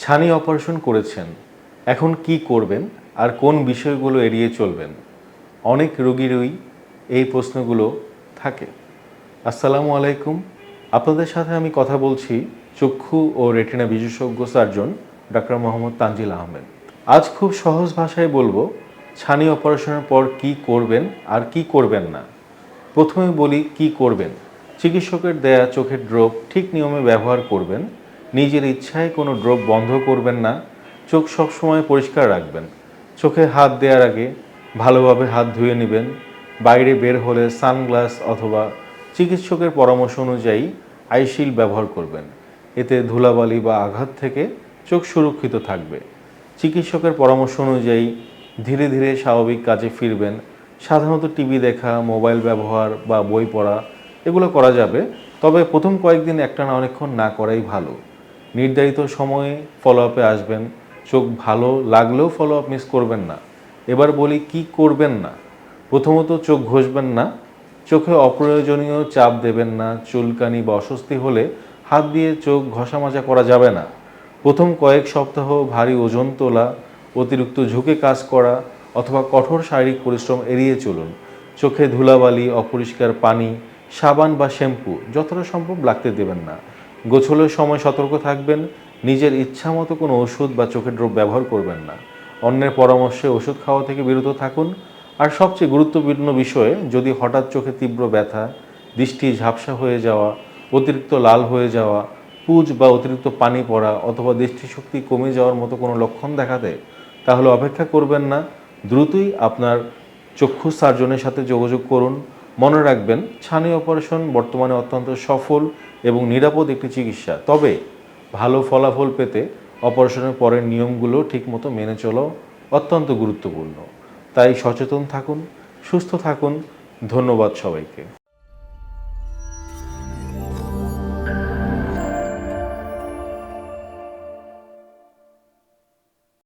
ছানি অপারেশন করেছেন, এখন কি করবেন আর কোন বিষয়গুলো এড়িয়ে চলবেন? অনেক রোগীরই এই প্রশ্নগুলো থাকে। আসসালামু আলাইকুম, আপনাদের সাথে আমি কথা বলছি চক্ষু ও রেটিনা বিশেষজ্ঞ সার্জন ডক্টর মোহাম্মদ তানজিল আহমেদ। আজ খুব সহজ ভাষায় বলবো ছানি অপারেশনের পর কি করবেন আর কি করবেন না। প্রথমে বলি কি করবেন। চিকিৎসকের দেয়া চোখের ড্রপ ঠিক নিয়মে ব্যবহার করবেন। নিজের ইচ্ছায় কোনো ড্রপ বন্ধ করবেন না। চোখ সবসময় পরিষ্কার রাখবেন। চোখে হাত দেওয়ার আগে ভালোভাবে হাত ধুয়ে নেবেন। বাইরে বের হলে সানগ্লাস অথবা চিকিৎসকের পরামর্শ অনুযায়ী আইশিল্ড ব্যবহার করবেন। এতে ধুলাবালি বা আঘাত থেকে চোখ সুরক্ষিত থাকবে। চিকিৎসকের পরামর্শ অনুযায়ী ধীরে ধীরে স্বাভাবিক কাজে ফিরবেন। সাধারণত টিভি দেখা, মোবাইল ব্যবহার বা বই পড়া এগুলো করা যাবে, তবে প্রথম কয়েকদিন একটানা অনেকক্ষণ না করাই ভালো। নির্ধারিত সময়ে ফলো আপে আসবেন। চোখ ভালো লাগলেও ফলো আপ মিস করবেন না। এবার বলি কি করবেন না। প্রথমত চোখ ঘষবেন না। চোখে অপ্রয়োজনীয় চাপ দেবেন না। চুলকানি বা অস্বস্তি হলে হাত দিয়ে চোখ ঘষামাজা করা যাবে না। প্রথম কয়েক সপ্তাহ ভারী ওজন তোলা, অতিরিক্ত ঝুঁকে কাজ করা অথবা কঠোর শারীরিক পরিশ্রম এড়িয়ে চলুন। চোখে ধুলাবালি, অপরিষ্কার পানি, সাবান বা শ্যাম্পু যতটা সম্ভব লাগতে দেবেন না। গোছলের সময় সতর্ক থাকবেন। নিজের ইচ্ছামতো কোনো ওষুধ বা চোখের ড্রপ ব্যবহার করবেন না। অন্যের পরামর্শে ওষুধ খাওয়া থেকে বিরত থাকুন। আর সবচেয়ে গুরুত্বপূর্ণ বিষয়ে, যদি হঠাৎ চোখে তীব্র ব্যথা, দৃষ্টি ঝাপসা হয়ে যাওয়া, অতিরিক্ত লাল হয়ে যাওয়া, পুজ বা অতিরিক্ত পানি পড়া অথবা দৃষ্টিশক্তি কমে যাওয়ার মতো কোনো লক্ষণ দেখা দেয়, তাহলে অপেক্ষা করবেন না, দ্রুতই আপনার চক্ষু সার্জনের সাথে যোগাযোগ করুন। মনে রাখবেন, ছানি অপারেশন বর্তমানে অত্যন্ত সফল এবং নিরাপদ একটি চিকিৎসা। তবে ভালো ফলাফল পেতে অপারেশনের পরের নিয়মগুলো ঠিকমতো মেনে চলা অত্যন্ত গুরুত্বপূর্ণ। তাই সচেতন থাকুন, সুস্থ থাকুন। ধন্যবাদ সবাইকে।